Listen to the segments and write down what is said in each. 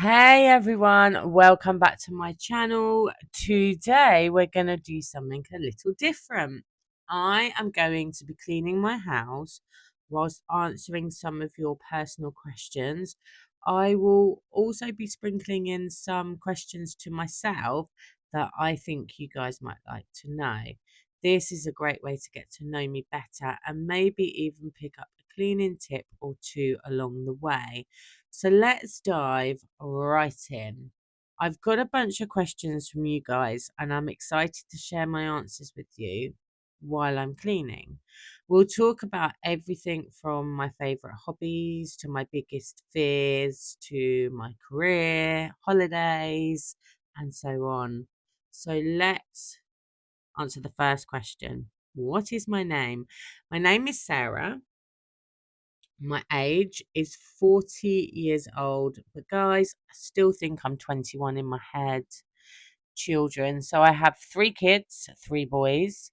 Hey everyone, welcome back to my channel. Today we're going to do something a little different. I am going to be cleaning my house whilst answering some of your personal questions. I will also be sprinkling in some questions to myself that I think you guys might like to know. This is a great way to get to know me better and maybe even pick up a cleaning tip or two along the way. So let's dive right in. I've got a bunch of questions from you guys, and I'm excited to share my answers with you while I'm cleaning. We'll talk about everything from my favourite hobbies to my biggest fears to my career, holidays, and so on. So let's answer the first question. What is my name? My name is Sarah. My age is 40 years old, but guys, I still think I'm 21 in my head. Children. So I have three kids, three boys,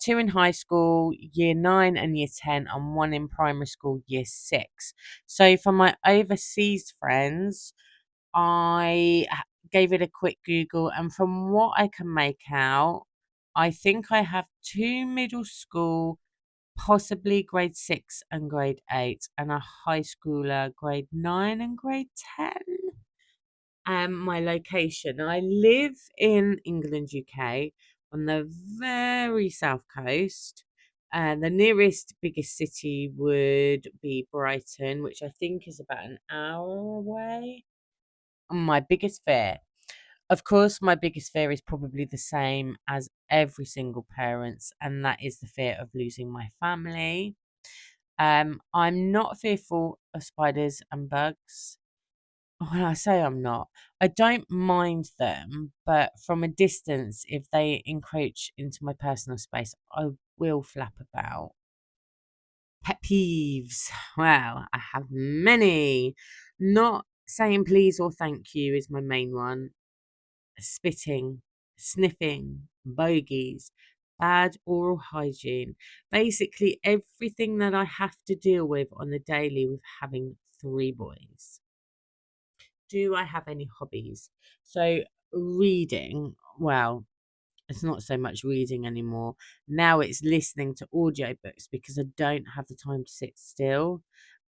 two in high school, year 9 and year 10, and one in primary school, year 6. So for my overseas friends, gave it a quick Google, and from what I can make out, I think I have two middle school, possibly grade 6 and grade 8, and a high schooler, grade 9 and grade 10. My location, I live in England, UK, on the very south coast. And the nearest biggest city would be Brighton, which I think is about an hour away. My biggest fear, of course, my biggest fear is probably the same as every single parent's, and that is the fear of losing my family. I'm not fearful of spiders and bugs. When I say I'm not, I don't mind them, but from a distance, if they encroach into my personal space, I will flap about. Pet peeves. Well, I have many. Not saying please or thank you is my main one. Spitting, sniffing, bogies, bad oral hygiene. Basically, everything that I have to deal with on the daily with having three boys. Do I have any hobbies? So, reading, well, it's not so much reading anymore. Now it's listening to audiobooks because I don't have the time to sit still.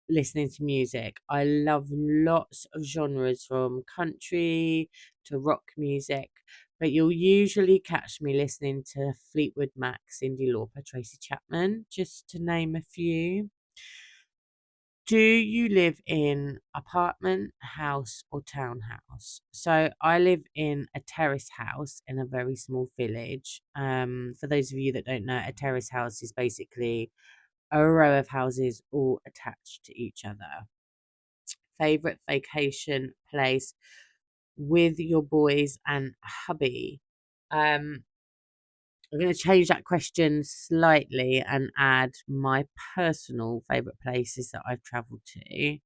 Listening to music. I love lots of genres from country to rock music, but you'll usually catch me listening to Fleetwood Mac, Cyndi Lauper, Tracy Chapman, just to name a few. Do you live in apartment, house, or townhouse? So I live in a terrace house in a very small village. For those of you that don't know, a terrace house is basically a row of houses all attached to each other. Favorite vacation place with your boys and hubby? Um, I'm going to change that question slightly and add my personal favorite places that I've traveled to.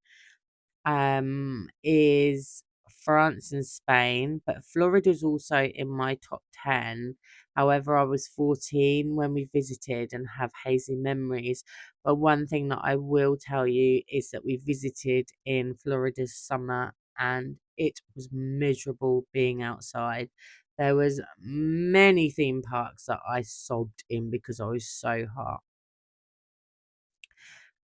Is France and Spain, but Florida's also in my top 10. However, I was 14 when we visited and have hazy memories. But one thing that I will tell you is that we visited in Florida's summer and it was miserable being outside. There was many theme parks that I sobbed in because I was so hot.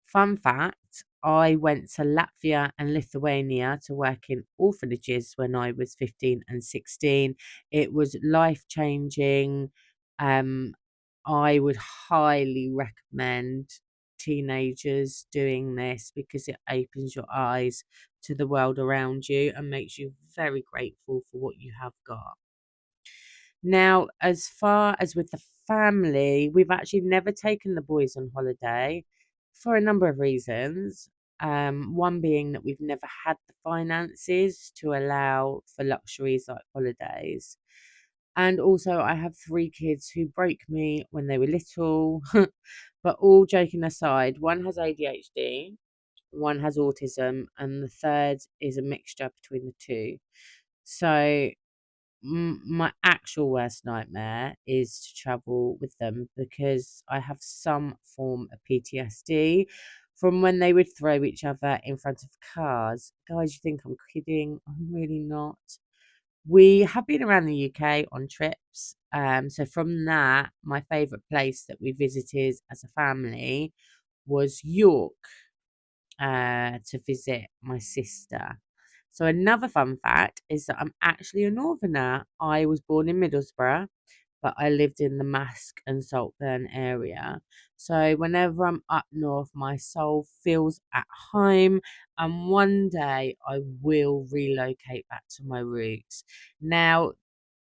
Fun fact, I went to Latvia and Lithuania to work in orphanages when I was 15 and 16. It was life changing. Um, I would highly recommend teenagers doing this because it opens your eyes to the world around you and makes you very grateful for what you have got. Now, as far as with the family, we've actually never taken the boys on holiday for a number of reasons. One being that we've never had the finances to allow for luxuries like holidays. And also, I have three kids who broke me when they were little. But all joking aside, one has ADHD, one has autism, and the third is a mixture between the two. So my actual worst nightmare is to travel with them because I have some form of PTSD from when they would throw each other in front of cars. Guys, you think I'm kidding? I'm really not. We have been around the UK on trips. So from that, my favourite place that we visited as a family was York, to visit my sister. So another fun fact is that I'm actually a northerner. I was born in Middlesbrough, but I lived in the Mask and Saltburn area. So whenever I'm up north, my soul feels at home, and one day I will relocate back to my roots. Now,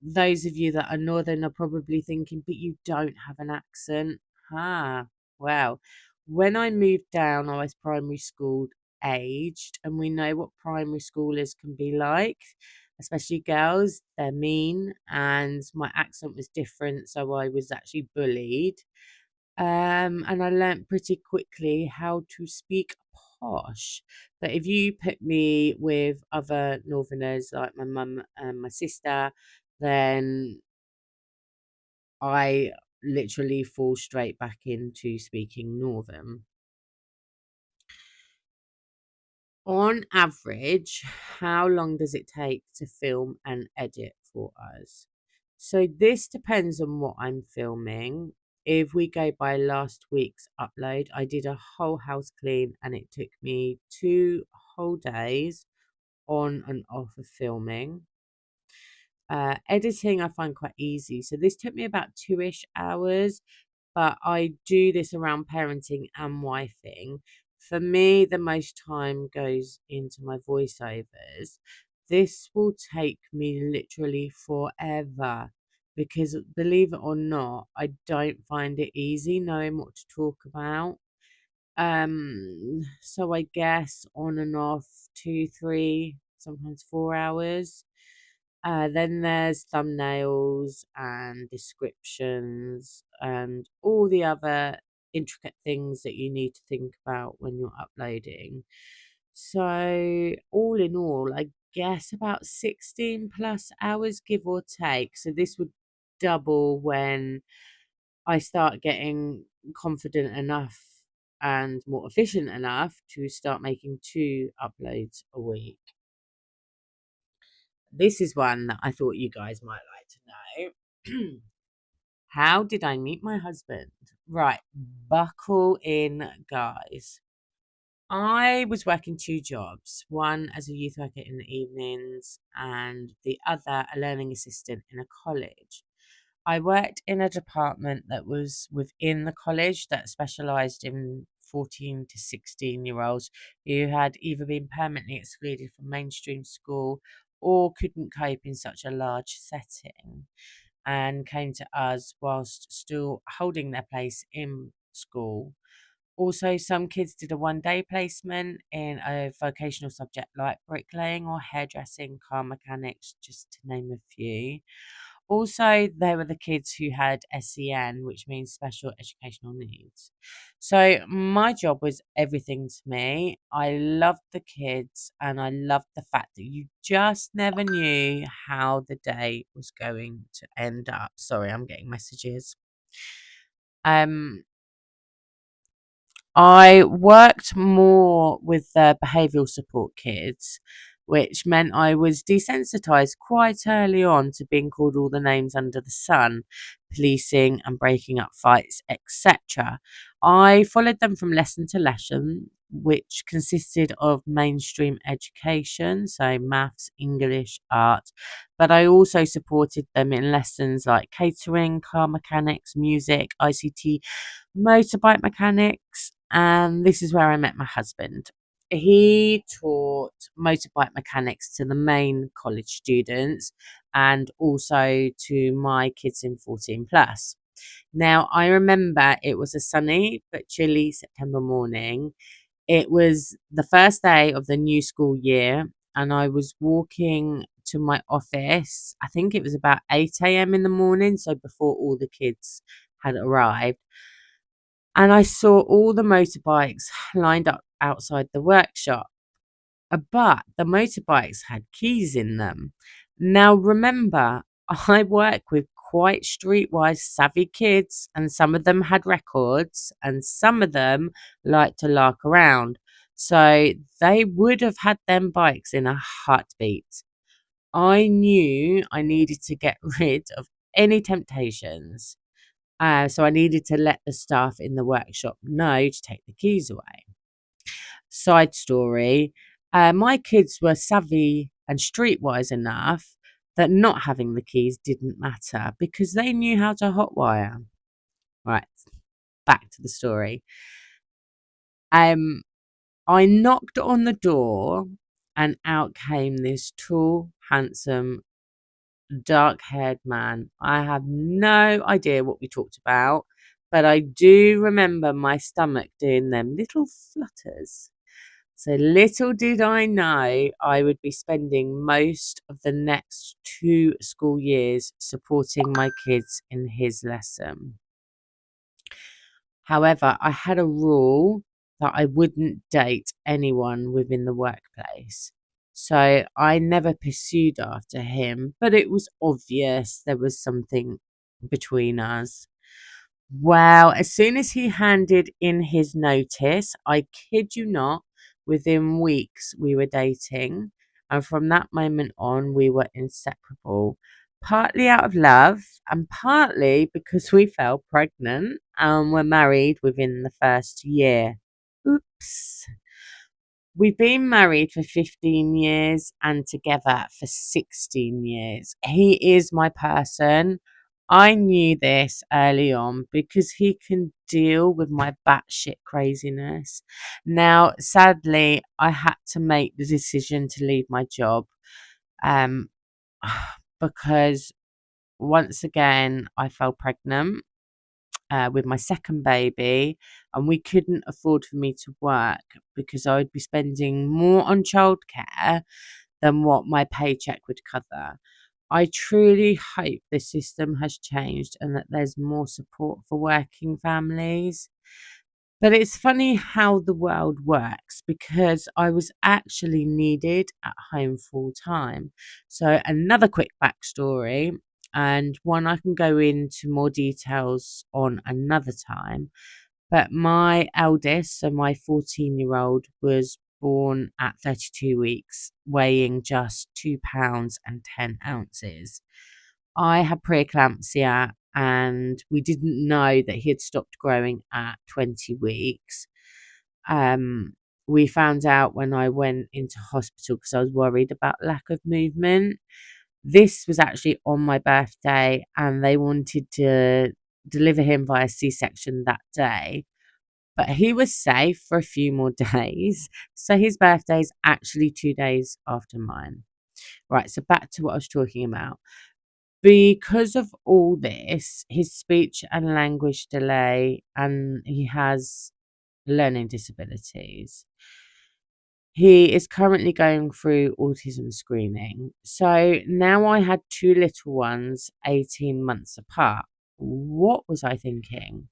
those of you that are northern are probably thinking, but you don't have an accent. Well, when I moved down, I was primary school aged, and we know what primary schoolers can be like, especially girls. They're mean, and my accent was different, so I was actually bullied. And I learnt pretty quickly how to speak posh. But if you put me with other northerners like my mum and my sister, then I literally fall straight back into speaking northern. On average, how long does it take to film and edit for us? So this depends on what I'm filming. If we go by last week's upload, I did a whole house clean and it took me 2 whole days on and off of filming. Editing I find quite easy. So this took me about 2-ish hours, but I do this around parenting and wifing. For me, the most time goes into my voiceovers. This will take me literally forever because, believe it or not, I don't find it easy knowing what to talk about. So I guess on and off 2, 3, sometimes 4 hours. Then there's thumbnails and descriptions and all the other intricate things that you need to think about when you're uploading. So, all in all, I guess about 16 plus hours, give or take. So, this would double when I start getting confident enough and more efficient enough to start making 2 uploads a week. This is one that I thought you guys might like to know. How did I meet my husband? Right, buckle in, guys. I was working 2 jobs, one as a youth worker in the evenings and the other a learning assistant in a college. I worked in a department that was within the college that specialised in 14 to 16-year-olds who had either been permanently excluded from mainstream school or couldn't cope in such a large setting and came to us whilst still holding their place in school. Also, some kids did a 1 day placement in a vocational subject like bricklaying or hairdressing, car mechanics, just to name a few. Also, there were the kids who had SEN, which means special educational needs. So, my job was everything to me. I loved the kids and I loved the fact that you just never knew how the day was going to end up. Sorry, I'm getting messages. Um, I worked more with the behavioural support kids, which meant I was desensitized quite early on to being called all the names under the sun, policing and breaking up fights, etc. I followed them from lesson to lesson, which consisted of mainstream education, so maths, English, art, but I also supported them in lessons like catering, car mechanics, music, ICT, motorbike mechanics, and this is where I met my husband. He taught motorbike mechanics to the main college students and also to my kids in 14 plus. Now, I remember it was a sunny but chilly September morning. It was the first day of the new school year, and I was walking to my office. I think it was about 8 a.m. in the morning, so before all the kids had arrived, and I saw all the motorbikes lined up outside the workshop. But the motorbikes had keys in them. Now, remember, I work with quite streetwise, savvy kids, and some of them had records, and some of them liked to lark around. So they would have had them bikes in a heartbeat. I knew I needed to get rid of any temptations. So I needed to let the staff in the workshop know to take the keys away. Side story, my kids were savvy and streetwise enough that not having the keys didn't matter because they knew how to hotwire. Right, back to the story. Um, I knocked on the door and out came this tall, handsome, dark-haired man. I have no idea what we talked about, but I do remember my stomach doing them little flutters. So little did I know I would be spending most of the next 2 school years supporting my kids in his lesson. However, I had a rule that I wouldn't date anyone within the workplace. So I never pursued after him, but it was obvious there was something between us. Well, as soon as he handed in his notice, I kid you not, within weeks we were dating. And from that moment on, we were inseparable. Partly out of love, and partly because we fell pregnant and were married within the first year. Oops. We've been married for 15 years and together for 16 years. He is my person. I knew this early on because he can deal with my batshit craziness. Now, sadly, I had to make the decision to leave my job um, because once again I fell pregnant with my second baby, and we couldn't afford for me to work because I would be spending more on childcare than what my paycheck would cover. I truly hope the system has changed and that there's more support for working families. But it's funny how the world works because I was actually needed at home full time. So, another quick backstory, and one I can go into more details on another time. But my eldest, so my 14-year-old, was born at 32 weeks, weighing just £2 and 10 ounces. I had preeclampsia and we didn't know that he had stopped growing at 20 weeks. Um, we found out when I went into hospital because I was worried about lack of movement. This was actually on my birthday, and they wanted to deliver him via C-section that day. But he was safe for a few more days. So his birthday is actually 2 days after mine. Right, so back to what I was talking about. Because of all this, his speech and language delay, and he has learning disabilities. He is currently going through autism screening. So now I had two little ones 18 months apart. What was I thinking?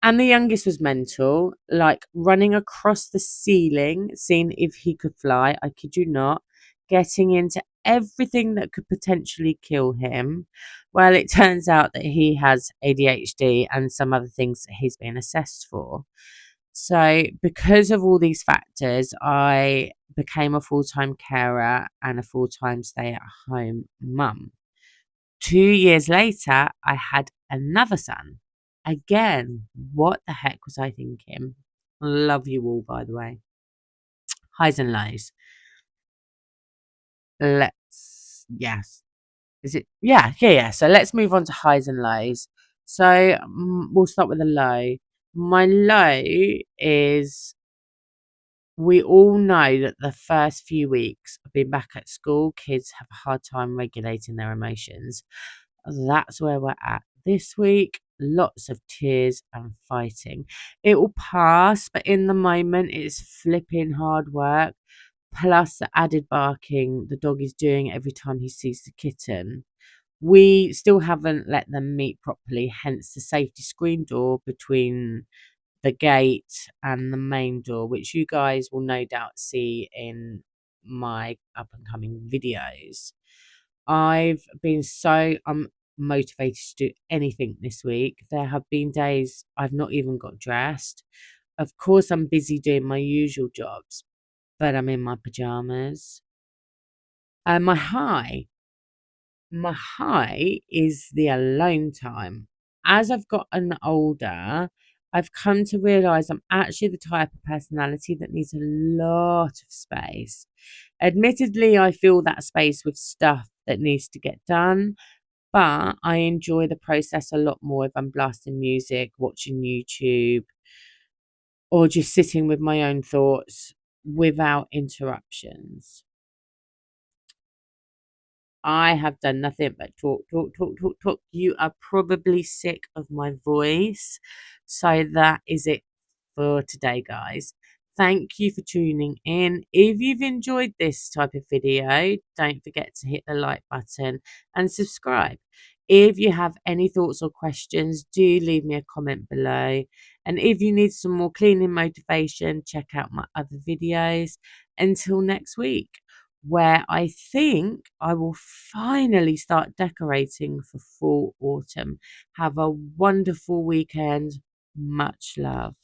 And the youngest was mental, like running across the ceiling, seeing if he could fly. I kid you not, getting into everything that could potentially kill him. Well, it turns out that he has ADHD and some other things that he's been assessed for. So, because of all these factors, I became a full time carer and a full time stay at home mum. 2 years later, I had another son. Again, what the heck was I thinking? Love you all, by the way. Highs and lows. Yes. Is it? Yeah. So let's move on to highs and lows. So we'll start with a low. My low is we all know that the first few weeks of being back at school, kids have a hard time regulating their emotions. That's where we're at this week. Lots of tears and fighting. It will pass, but in the moment, it's flipping hard work. Plus the added barking the dog is doing every time he sees the kitten. We still haven't let them meet properly, hence the safety screen door between the gate and the main door, which you guys will no doubt see in my up and coming videos. I've been so motivated to do anything this week. There have been days I've not even got dressed. Of course, I'm busy doing my usual jobs, but I'm in my pajamas. And my high is the alone time. As I've gotten older, I've come to realize I'm actually the type of personality that needs a lot of space. Admittedly, I fill that space with stuff that needs to get done, but I enjoy the process a lot more if I'm blasting music, watching YouTube, or just sitting with my own thoughts without interruptions. I have done nothing but talk, talk, talk, talk, talk. You are probably sick of my voice. So that is it for today, guys. Thank you for tuning in. If you've enjoyed this type of video, don't forget to hit the like button and subscribe. If you have any thoughts or questions, do leave me a comment below. And if you need some more cleaning motivation, check out my other videos. Until next week, where I think I will finally start decorating for fall autumn. Have a wonderful weekend. Much love.